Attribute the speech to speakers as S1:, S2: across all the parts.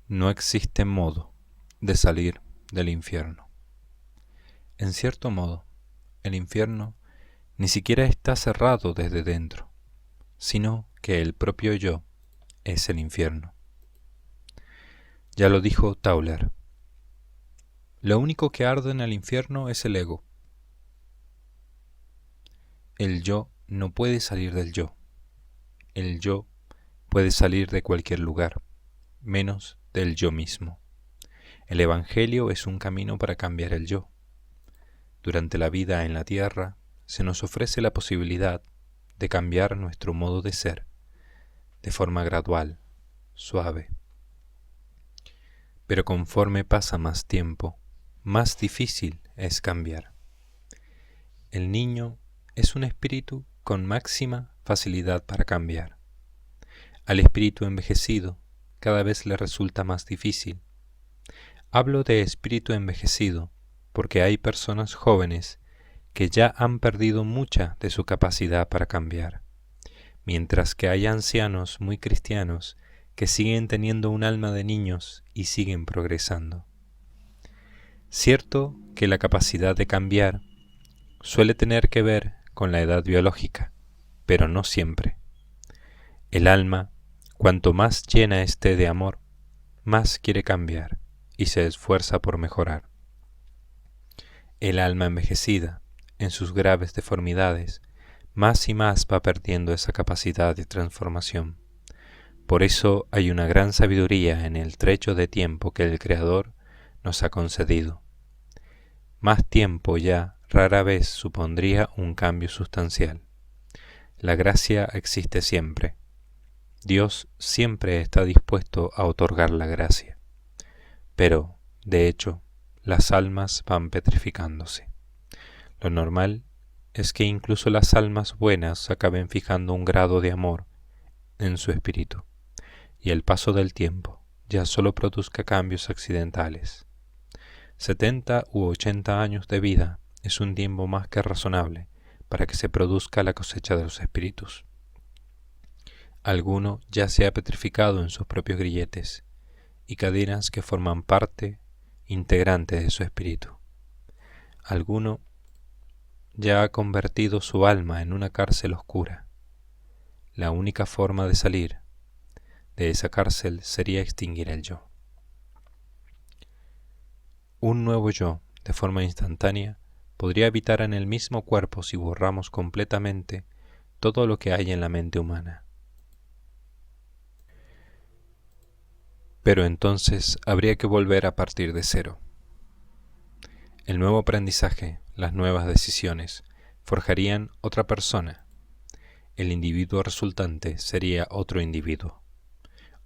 S1: No existe modo de salir del infierno. En cierto modo, el infierno ni siquiera está cerrado desde dentro, sino que el propio yo es el infierno. Ya lo dijo Tauler. Lo único que arde en el infierno es el ego. El yo no puede salir del yo. El yo puede salir de cualquier lugar, menos del yo mismo. El Evangelio es un camino para cambiar el yo. Durante la vida en la tierra se nos ofrece la posibilidad de cambiar nuestro modo de ser de forma gradual, suave. Pero conforme pasa más tiempo, más difícil es cambiar. El niño es un espíritu con máxima facilidad para cambiar. Al espíritu envejecido cada vez le resulta más difícil. Hablo de espíritu envejecido porque hay personas jóvenes que ya han perdido mucha de su capacidad para cambiar, mientras que hay ancianos muy cristianos que siguen teniendo un alma de niños y siguen progresando. Cierto que la capacidad de cambiar suele tener que ver con la edad biológica, pero no siempre. El alma, cuanto más llena esté de amor, más quiere cambiar y se esfuerza por mejorar. El alma envejecida, en sus graves deformidades, más y más va perdiendo esa capacidad de transformación. Por eso hay una gran sabiduría en el trecho de tiempo que el Creador nos ha concedido. Más tiempo ya rara vez supondría un cambio sustancial. La gracia existe siempre. Dios siempre está dispuesto a otorgar la gracia. Pero, de hecho, las almas van petrificándose. Lo normal es que incluso las almas buenas acaben fijando un grado de amor en su espíritu, y el paso del tiempo ya solo produzca cambios accidentales. 70 u 80 años de vida es un tiempo más que razonable para que se produzca la cosecha de los espíritus. Alguno ya se ha petrificado en sus propios grilletes y cadenas que forman parte integrante de su espíritu. Alguno ya ha convertido su alma en una cárcel oscura. La única forma de salir de esa cárcel sería extinguir el yo. Un nuevo yo, de forma instantánea, podría habitar en el mismo cuerpo si borramos completamente todo lo que hay en la mente humana. Pero entonces habría que volver a partir de cero. El nuevo aprendizaje, las nuevas decisiones, forjarían otra persona. El individuo resultante sería otro individuo.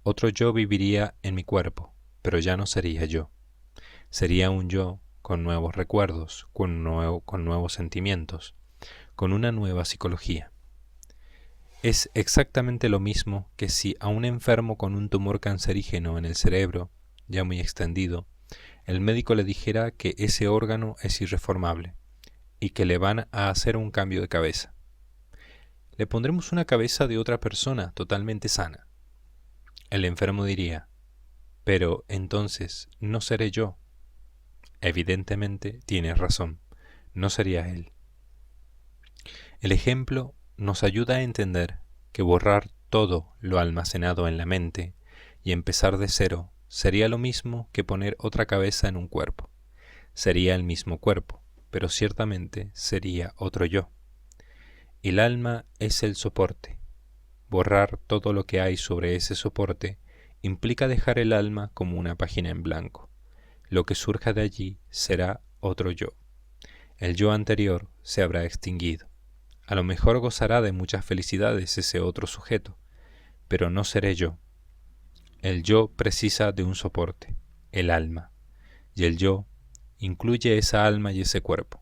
S1: Otro yo viviría en mi cuerpo, pero ya no sería yo. Sería un yo con nuevos recuerdos, con nuevos sentimientos, con una nueva psicología. Es exactamente lo mismo que si a un enfermo con un tumor cancerígeno en el cerebro, ya muy extendido, el médico le dijera que ese órgano es irreformable y que le van a hacer un cambio de cabeza. Le pondremos una cabeza de otra persona totalmente sana. El enfermo diría, pero entonces no seré yo. Evidentemente tienes razón, no sería él. El ejemplo nos ayuda a entender que borrar todo lo almacenado en la mente y empezar de cero sería lo mismo que poner otra cabeza en un cuerpo. Sería el mismo cuerpo, pero ciertamente sería otro yo. El alma es el soporte. Borrar todo lo que hay sobre ese soporte implica dejar el alma como una página en blanco. Lo que surja de allí será otro yo. El yo anterior se habrá extinguido. A lo mejor gozará de muchas felicidades ese otro sujeto, pero no seré yo. El yo precisa de un soporte, el alma, y el yo incluye esa alma y ese cuerpo,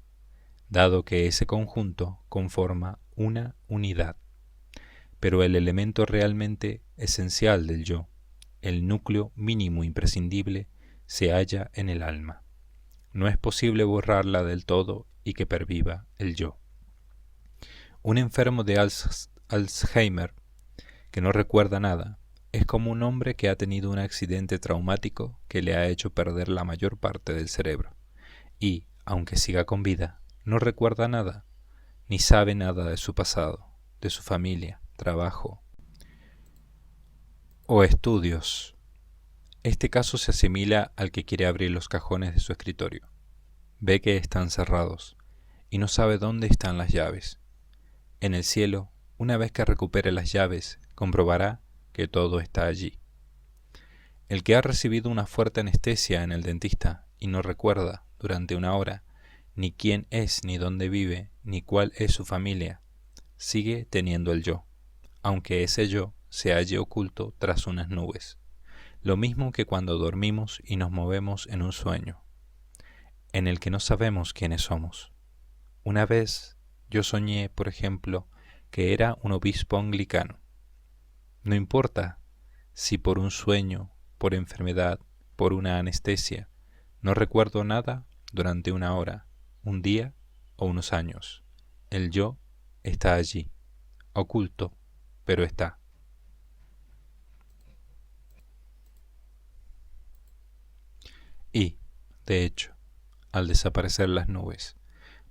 S1: dado que ese conjunto conforma una unidad. Pero el elemento realmente esencial del yo, el núcleo mínimo imprescindible, se halla en el alma. No es posible borrarla del todo y que perviva el yo. Un enfermo de Alzheimer que no recuerda nada es como un hombre que ha tenido un accidente traumático que le ha hecho perder la mayor parte del cerebro y, aunque siga con vida, no recuerda nada, ni sabe nada de su pasado, de su familia, trabajo o estudios. Este caso se asimila al que quiere abrir los cajones de su escritorio. Ve que están cerrados y no sabe dónde están las llaves. En el cielo, una vez que recupere las llaves, comprobará que todo está allí. El que ha recibido una fuerte anestesia en el dentista y no recuerda durante una hora ni quién es, ni dónde vive, ni cuál es su familia, sigue teniendo el yo, aunque ese yo se halle oculto tras unas nubes. Lo mismo que cuando dormimos y nos movemos en un sueño, en el que no sabemos quiénes somos. Una vez yo soñé, por ejemplo, que era un obispo anglicano. No importa si por un sueño, por enfermedad, por una anestesia, no recuerdo nada durante una hora, un día o unos años. El yo está allí, oculto, pero está. Y, de hecho, al desaparecer las nubes,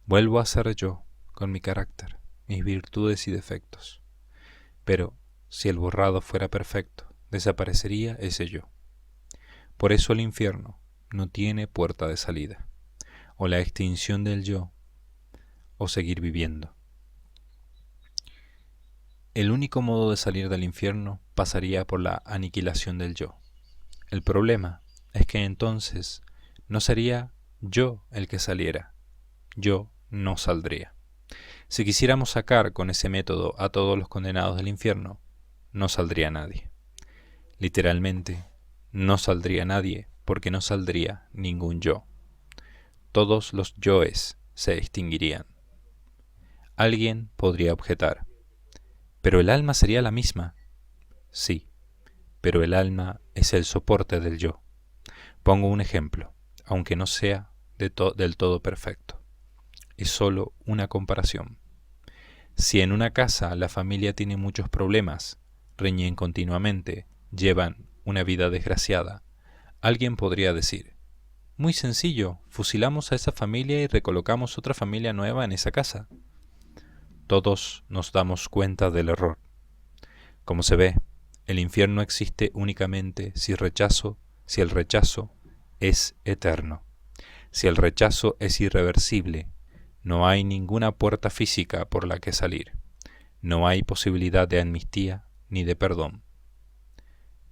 S1: vuelvo a ser yo, con mi carácter, mis virtudes y defectos. Pero, si el borrado fuera perfecto, desaparecería ese yo. Por eso el infierno no tiene puerta de salida, o la extinción del yo, o seguir viviendo. El único modo de salir del infierno pasaría por la aniquilación del yo. El problema es que entonces no sería yo el que saliera, yo no saldría. Si quisiéramos sacar con ese método a todos los condenados del infierno, no saldría nadie. Literalmente, no saldría nadie porque no saldría ningún yo. Todos los yoes se extinguirían. Alguien podría objetar, ¿pero el alma sería la misma? Sí, pero el alma es el soporte del yo. Pongo un ejemplo, aunque no sea del todo perfecto. Es solo una comparación. Si en una casa la familia tiene muchos problemas, riñen continuamente, llevan una vida desgraciada, alguien podría decir, muy sencillo, fusilamos a esa familia y recolocamos otra familia nueva en esa casa. Todos nos damos cuenta del error. Como se ve, el infierno existe únicamente si el rechazo es eterno. Si el rechazo es irreversible, no hay ninguna puerta física por la que salir. No hay posibilidad de amnistía ni de perdón.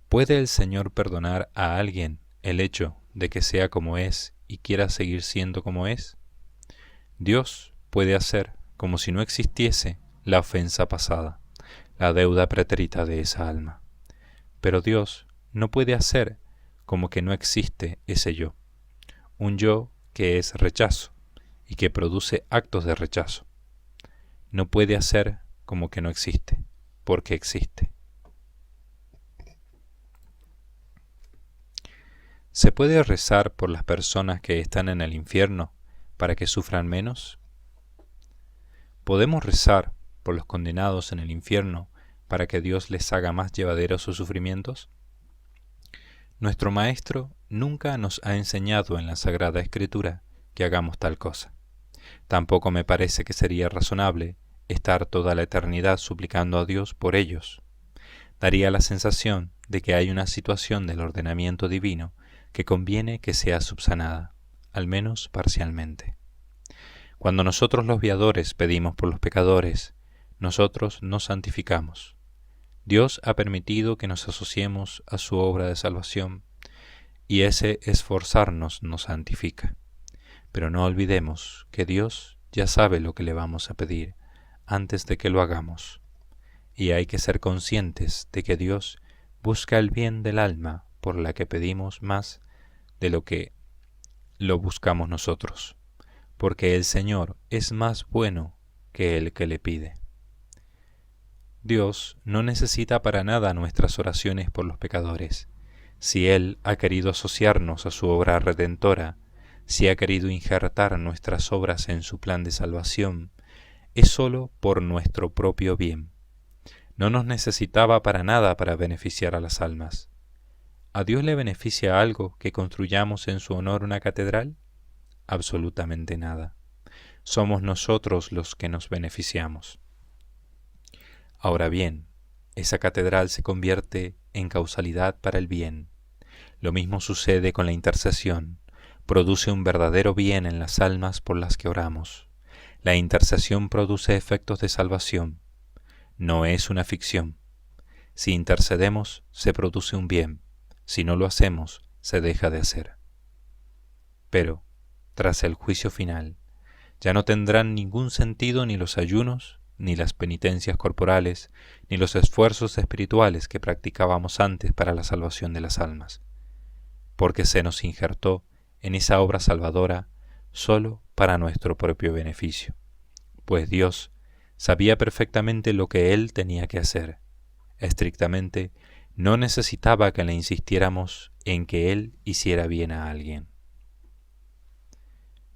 S1: ¿Puede el Señor perdonar a alguien el hecho de que sea como es y quiera seguir siendo como es? Dios puede hacer como si no existiese la ofensa pasada, la deuda pretérita de esa alma. Pero Dios no puede hacer como que no existe ese yo, un yo que es rechazo y que produce actos de rechazo. No puede hacer como que no existe, porque existe. ¿Se puede rezar por las personas que están en el infierno para que sufran menos? ¿Podemos rezar por los condenados en el infierno para que Dios les haga más llevaderos sus sufrimientos? Nuestro Maestro nunca nos ha enseñado en la Sagrada Escritura que hagamos tal cosa. Tampoco me parece que sería razonable estar toda la eternidad suplicando a Dios por ellos. Daría la sensación de que hay una situación del ordenamiento divino que conviene que sea subsanada, al menos parcialmente. Cuando nosotros los viadores pedimos por los pecadores, nosotros nos santificamos. Dios ha permitido que nos asociemos a su obra de salvación, y ese esforzarnos nos santifica. Pero no olvidemos que Dios ya sabe lo que le vamos a pedir antes de que lo hagamos, y hay que ser conscientes de que Dios busca el bien del alma por la que pedimos más de lo que lo buscamos nosotros, porque el Señor es más bueno que el que le pide. Dios no necesita para nada nuestras oraciones por los pecadores. Si Él ha querido asociarnos a su obra redentora, si ha querido injertar nuestras obras en su plan de salvación, es sólo por nuestro propio bien. No nos necesitaba para nada para beneficiar a las almas. ¿A Dios le beneficia algo que construyamos en su honor una catedral? Absolutamente nada. Somos nosotros los que nos beneficiamos. Ahora bien, esa catedral se convierte en causalidad para el bien. Lo mismo sucede con la intercesión. Produce un verdadero bien en las almas por las que oramos. La intercesión produce efectos de salvación. No es una ficción. Si intercedemos, se produce un bien. Si no lo hacemos, se deja de hacer. Pero, tras el juicio final, ya no tendrán ningún sentido ni los ayunos, ni las penitencias corporales, ni los esfuerzos espirituales que practicábamos antes para la salvación de las almas, porque se nos injertó en esa obra salvadora solo para nuestro propio beneficio, pues Dios sabía perfectamente lo que Él tenía que hacer. Estrictamente, no necesitaba que le insistiéramos en que Él hiciera bien a alguien.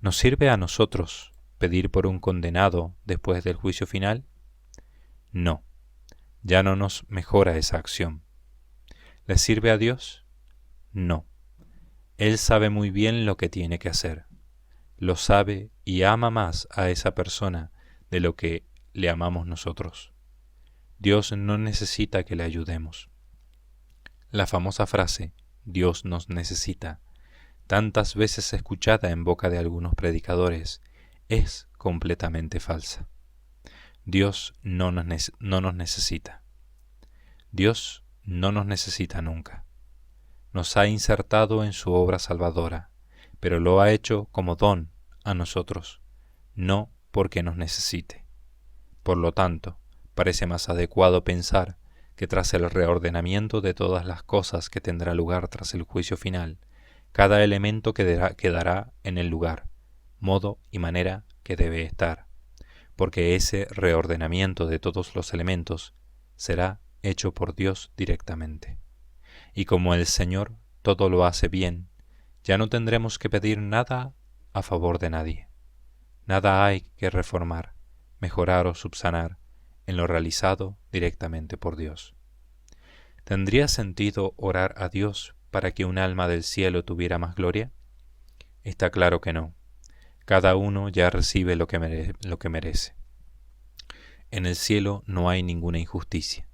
S1: ¿Nos sirve a nosotros pedir por un condenado después del juicio final? No, ya no nos mejora esa acción. ¿Le sirve a Dios? No. Él sabe muy bien lo que tiene que hacer. Lo sabe y ama más a esa persona de lo que le amamos nosotros. Dios no necesita que le ayudemos. La famosa frase, Dios nos necesita, tantas veces escuchada en boca de algunos predicadores, es completamente falsa. Dios no nos necesita. Dios no nos necesita nunca. Nos ha insertado en su obra salvadora, pero lo ha hecho como don a nosotros, no porque nos necesite. Por lo tanto, parece más adecuado pensar que tras el reordenamiento de todas las cosas que tendrá lugar tras el juicio final, cada elemento quedará en el lugar, modo y manera que debe estar, porque ese reordenamiento de todos los elementos será hecho por Dios directamente. Y como el Señor todo lo hace bien, ya no tendremos que pedir nada a favor de nadie. Nada hay que reformar, mejorar o subsanar en lo realizado directamente por Dios. ¿Tendría sentido orar a Dios para que un alma del cielo tuviera más gloria? Está claro que no. Cada uno ya recibe lo que merece. En el cielo no hay ninguna injusticia.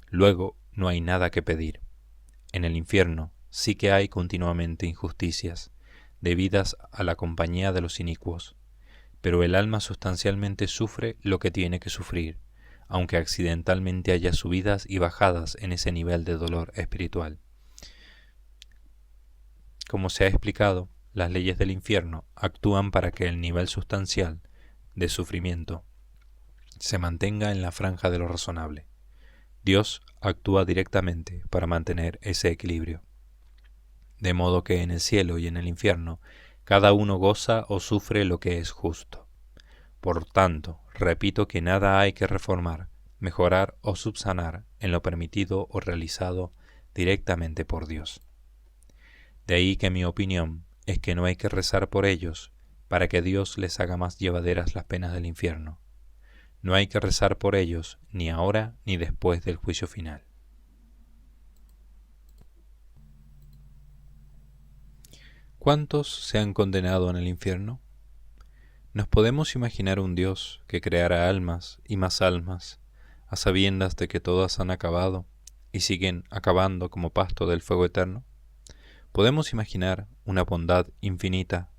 S1: Luego no hay nada que pedir. En el infierno sí que hay continuamente injusticias, debidas a la compañía de los inicuos. Pero el alma sustancialmente sufre lo que tiene que sufrir, aunque accidentalmente haya subidas y bajadas en ese nivel de dolor espiritual. Como se ha explicado, las leyes del infierno actúan para que el nivel sustancial de sufrimiento se mantenga en la franja de lo razonable. Dios actúa directamente para mantener ese equilibrio. De modo que en el cielo y en el infierno cada uno goza o sufre lo que es justo. Por tanto, repito que nada hay que reformar, mejorar o subsanar en lo permitido o realizado directamente por Dios. De ahí que mi opinión es que no hay que rezar por ellos para que Dios les haga más llevaderas las penas del infierno. No hay que rezar por ellos ni ahora ni después del juicio final. ¿Cuántos se han condenado en el infierno? ¿Nos podemos imaginar un Dios que creara almas y más almas, a sabiendas de que todas han acabado y siguen acabando como pasto del fuego eterno? ¿Podemos imaginar una bondad infinita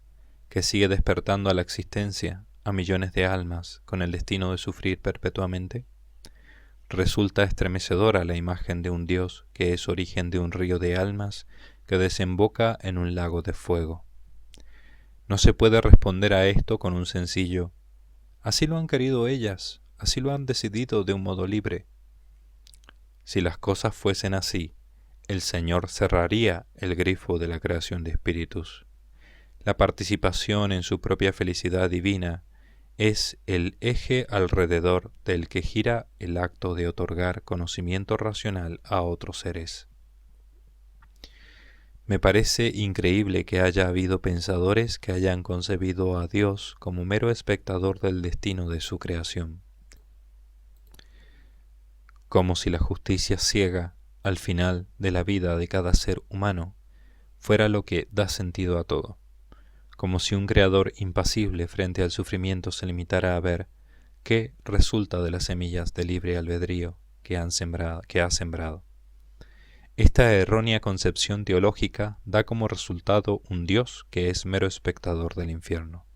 S1: que sigue despertando a la existencia a millones de almas con el destino de sufrir perpetuamente? Resulta estremecedora la imagen de un Dios que es origen de un río de almas que desemboca en un lago de fuego. No se puede responder a esto con un sencillo «así lo han querido ellas, así lo han decidido de un modo libre». Si las cosas fuesen así, el Señor cerraría el grifo de la creación de espíritus. La participación en su propia felicidad divina es el eje alrededor del que gira el acto de otorgar conocimiento racional a otros seres. Me parece increíble que haya habido pensadores que hayan concebido a Dios como mero espectador del destino de su creación. como si la justicia ciega al final de la vida de cada ser humano fuera lo que da sentido a todo, como si un creador impasible frente al sufrimiento se limitara a ver qué resulta de las semillas de libre albedrío que ha sembrado. Esta errónea concepción teológica da como resultado un Dios que es mero espectador del infierno.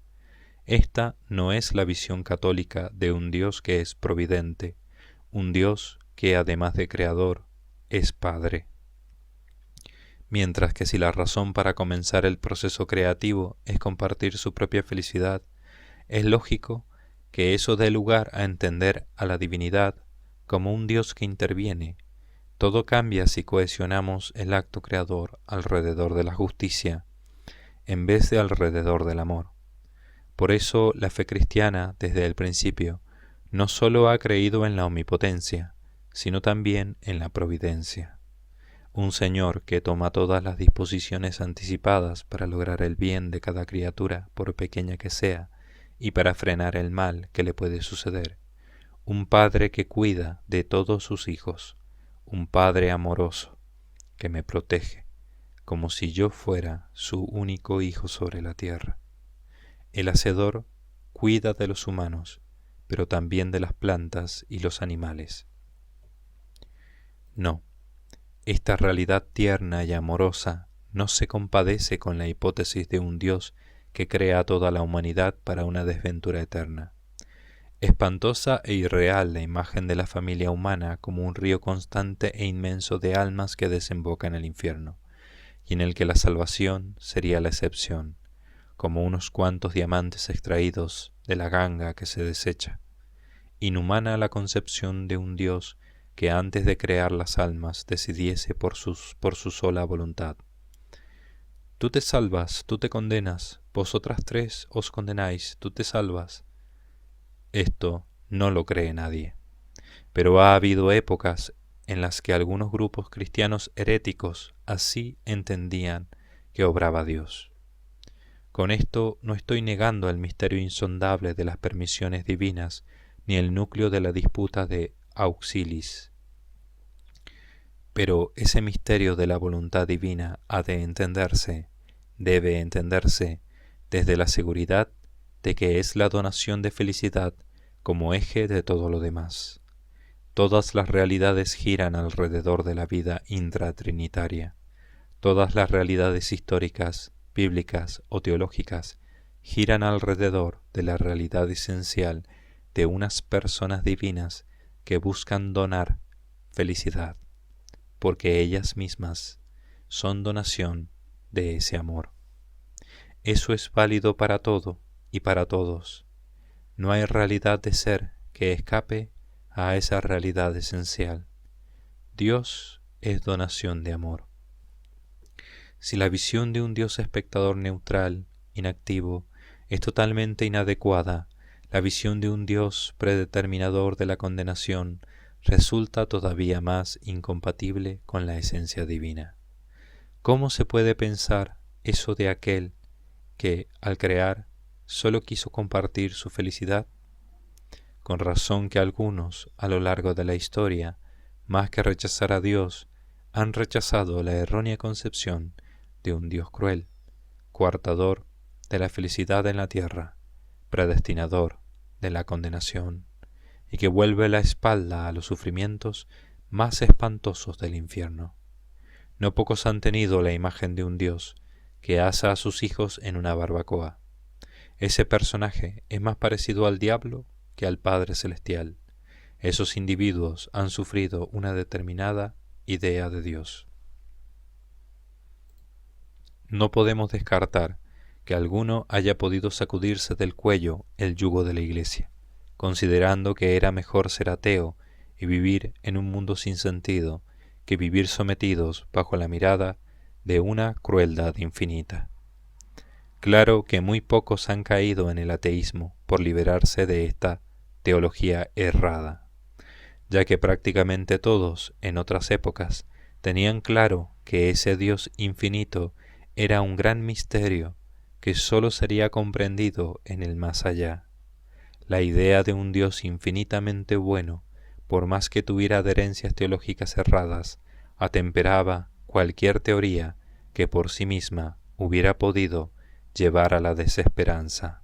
S1: Esta no es la visión católica de un Dios que es providente, un Dios que además de creador es Padre. Mientras que si la razón para comenzar el proceso creativo es compartir su propia felicidad, es lógico que eso dé lugar a entender a la divinidad como un Dios que interviene. Todo cambia si cohesionamos el acto creador alrededor de la justicia, en vez de alrededor del amor. Por eso la fe cristiana, desde el principio, no sólo ha creído en la omnipotencia, sino también en la providencia. Un Señor que toma todas las disposiciones anticipadas para lograr el bien de cada criatura, por pequeña que sea, y para frenar el mal que le puede suceder. Un Padre que cuida de todos sus hijos, un Padre amoroso que me protege, como si yo fuera su único hijo sobre la tierra. El Hacedor cuida de los humanos, pero también de las plantas y los animales. No, esta realidad tierna y amorosa no se compadece con la hipótesis de un Dios que crea a toda la humanidad para una desventura eterna. Espantosa e irreal la imagen de la familia humana como un río constante e inmenso de almas que desemboca en el infierno, y en el que la salvación sería la excepción, como unos cuantos diamantes extraídos de la ganga que se desecha. Inhumana la concepción de un Dios que antes de crear las almas decidiese por su sola voluntad. Tú te salvas, tú te condenas, vosotras tres os condenáis, tú te salvas. Esto no lo cree nadie, pero ha habido épocas en las que algunos grupos cristianos heréticos así entendían que obraba Dios. Con esto no estoy negando el misterio insondable de las permisiones divinas ni el núcleo de la disputa de auxilis. Pero ese misterio de la voluntad divina debe entenderse desde la seguridad de que es la donación de felicidad como eje de todo lo demás. Todas las realidades giran alrededor de la vida intratrinitaria. Todas las realidades históricas, bíblicas o teológicas giran alrededor de la realidad esencial de unas personas divinas que buscan donar felicidad, porque ellas mismas son donación de ese amor. Eso es válido para todo y para todos. No hay realidad de ser que escape a esa realidad esencial. Dios es donación de amor. Si la visión de un Dios espectador neutral, inactivo, es totalmente inadecuada, la visión de un Dios predeterminador de la condenación resulta todavía más incompatible con la esencia divina. ¿Cómo se puede pensar eso de aquel que, al crear, solo quiso compartir su felicidad? Con razón que algunos, a lo largo de la historia, más que rechazar a Dios, han rechazado la errónea concepción de un Dios cruel, coartador de la felicidad en la tierra, predestinador de la condenación, y que vuelve la espalda a los sufrimientos más espantosos del infierno. No pocos han tenido la imagen de un Dios que asa a sus hijos en una barbacoa. Ese personaje es más parecido al diablo que al Padre Celestial. Esos individuos han sufrido una determinada idea de Dios. No podemos descartar que alguno haya podido sacudirse del cuello el yugo de la Iglesia, considerando que era mejor ser ateo y vivir en un mundo sin sentido que vivir sometidos bajo la mirada de una crueldad infinita. Claro que muy pocos han caído en el ateísmo por liberarse de esta teología errada, ya que prácticamente todos, en otras épocas, tenían claro que ese Dios infinito era un gran misterio que sólo sería comprendido en el más allá. La idea de un Dios infinitamente bueno por más que tuviera adherencias teológicas erradas, atemperaba cualquier teoría que por sí misma hubiera podido llevar a la desesperanza.